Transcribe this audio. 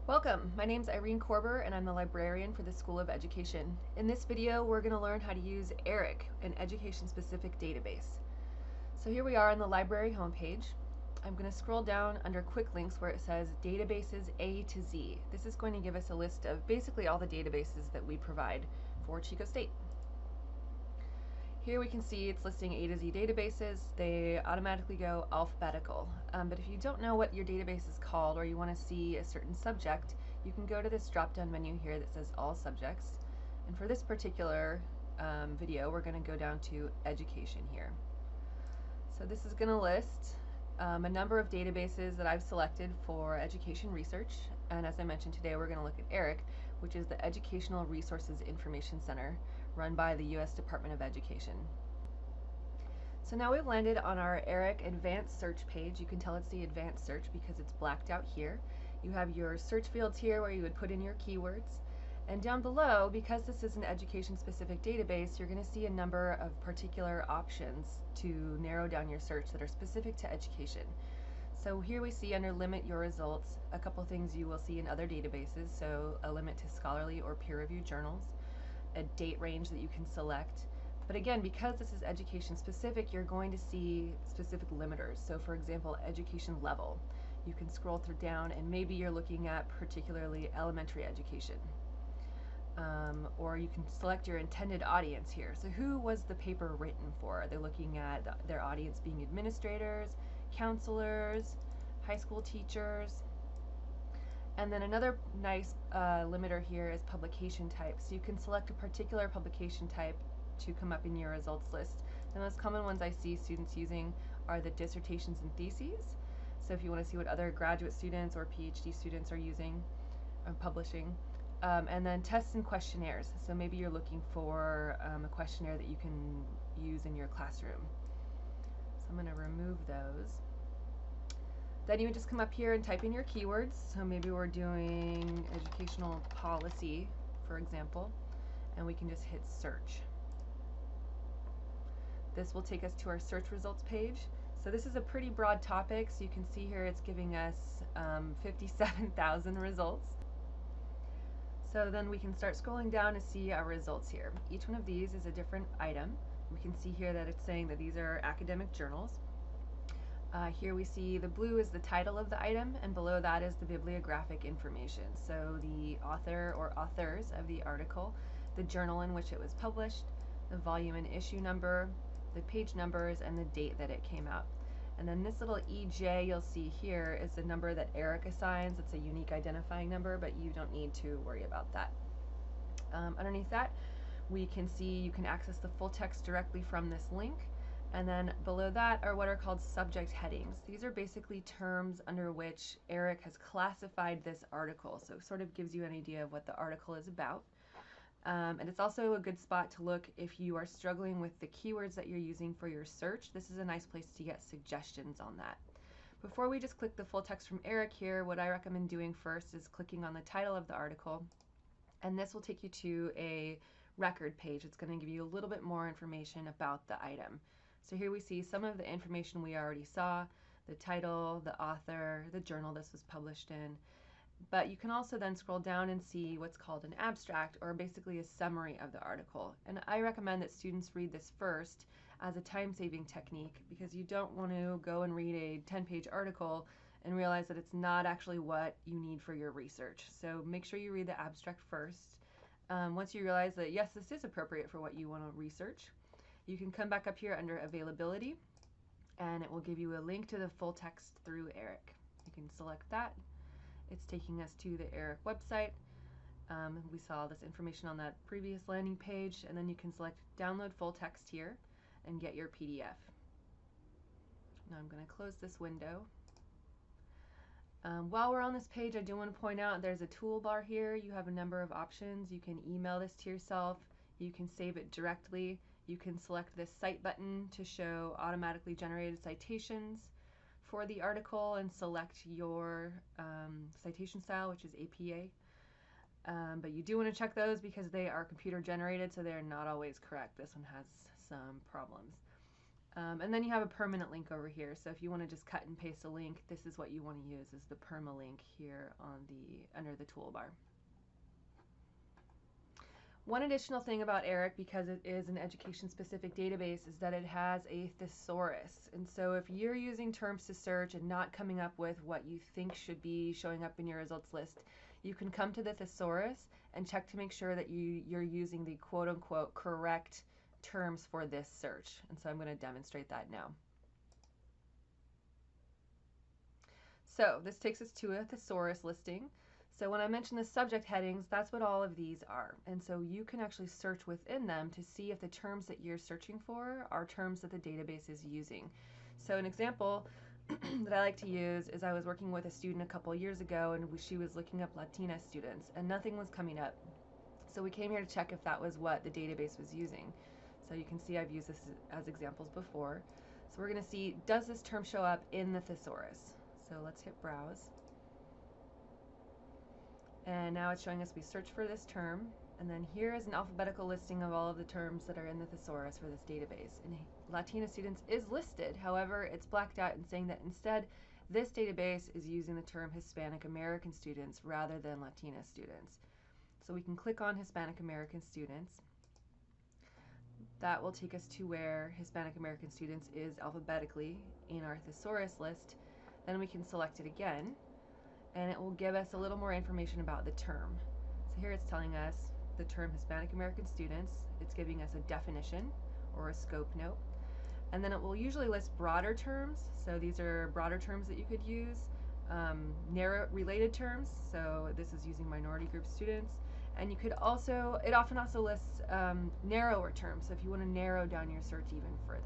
Welcome, my name is Irene Korber and I'm the librarian for the School of Education. In this video we're going to learn how to use ERIC, an education-specific database. So here we are on the library homepage. I'm going to scroll down under quick links where it says databases A to Z. This is going to give us a list of basically all the databases that we provide for Chico State. Here we can see it's listing A to Z databases. They automatically go alphabetical. But if you don't know what your database is called or you want to see a certain subject, you can go to this drop-down menu here that says All Subjects. And for this particular video, we're going to go down to Education here. So this is going to list a number of databases that I've selected for education research. And as I mentioned today, we're going to look at ERIC, which is the Educational Resources Information Center run by the U.S. Department of Education. So now we've landed on our ERIC Advanced Search page. You can tell it's the Advanced Search because it's blacked out here. You have your search fields here where you would put in your keywords. And down below, because this is an education-specific database, you're going to see a number of particular options to narrow down your search that are specific to education. So here we see under Limit Your Results a couple things you will see in other databases, so a limit to scholarly or peer-reviewed journals, a date range that you can select. But again, because this is education specific, you're going to see specific limiters. So for example, education level. You can scroll through down and maybe you're looking at particularly elementary education. Or you can select your intended audience here. So who was the paper written for? Are they looking at their audience being administrators, counselors, high school teachers? And then another nice limiter here is publication type. So you can select a particular publication type to come up in your results list. The most common ones I see students using are the dissertations and theses. So if you want to see what other graduate students or PhD students are using, publishing. And then tests and questionnaires. So maybe you're looking for a questionnaire that you can use in your classroom. So I'm going to remove those. Then you would just come up here and type in your keywords. So maybe we're doing educational policy, for example, and we can just hit search. This will take us to our search results page. So this is a pretty broad topic, so you can see here it's giving us 57,000 results. So then we can start scrolling down to see our results here. Each one of these is a different item. We can see here that it's saying that these are academic journals. Here we see the blue is the title of the item, and below that is the bibliographic information. So the author or authors of the article, the journal in which it was published, the volume and issue number, the page numbers, and the date that it came out. And then this little EJ you'll see here is the number that ERIC assigns. It's a unique identifying number, but you don't need to worry about that. Underneath that, we can see you can access the full text directly from this link. And then below that are what are called subject headings. These are basically terms under which ERIC has classified this article. So it sort of gives you an idea of what the article is about. And it's also a good spot to look if you are struggling with the keywords that you're using for your search. This is a nice place to get suggestions on that. Before we just click the full text from ERIC here, what I recommend doing first is clicking on the title of the article. And this will take you to a record page. It's going to give you a little bit more information about the item. So here we see some of the information we already saw, the title, the author, the journal this was published in. But you can also then scroll down and see what's called an abstract, or basically a summary of the article. And I recommend that students read this first as a time-saving technique, because you don't want to go and read a 10-page article and realize that it's not actually what you need for your research. So make sure you read the abstract first. Once you realize that yes, this is appropriate for what you want to research, you can come back up here under availability, and it will give you a link to the full text through ERIC. You can select that. It's taking us to the ERIC website. We saw this information on that previous landing page, and then you can select download full text here and get your PDF. Now I'm going to close this window. While we're on this page, I do want to point out there's a toolbar here. You have a number of options. You can email this to yourself. You can save it directly. You can select this cite button to show automatically generated citations for the article and select your citation style, which is APA. But you do want to check those because they are computer generated, so they're not always correct. This one has some problems. And then you have a permanent link over here. So if you want to just cut and paste a link, this is what you want to use, is the permalink here on under the toolbar. One additional thing about ERIC, because it is an education-specific database, is that it has a thesaurus. And so if you're using terms to search and not coming up with what you think should be showing up in your results list, you can come to the thesaurus and check to make sure that you're using the quote-unquote correct terms for this search. And so I'm going to demonstrate that now. So this takes us to a thesaurus listing. So when I mention the subject headings, that's what all of these are. And so you can actually search within them to see if the terms that you're searching for are terms that the database is using. So an example that I like to use is I was working with a student a couple years ago, and she was looking up Latina students and nothing was coming up. So we came here to check if that was what the database was using. So you can see I've used this as examples before. So we're going to see, does this term show up in the thesaurus? So let's hit browse. And now it's showing us we search for this term, and then here is an alphabetical listing of all of the terms that are in the thesaurus for this database. And Latina students is listed, however, it's blacked out and saying that instead this database is using the term Hispanic American students rather than Latina students. So we can click on Hispanic American students. That will take us to where Hispanic American students is alphabetically in our thesaurus list. Then we can select it again, and it will give us a little more information about the term. So here it's telling us the term Hispanic American students. It's giving us a definition or a scope note. And then it will usually list broader terms. So these are broader terms that you could use. Narrow related terms. So this is using minority group students. And you could also, it often also lists narrower terms. So if you want to narrow down your search even further.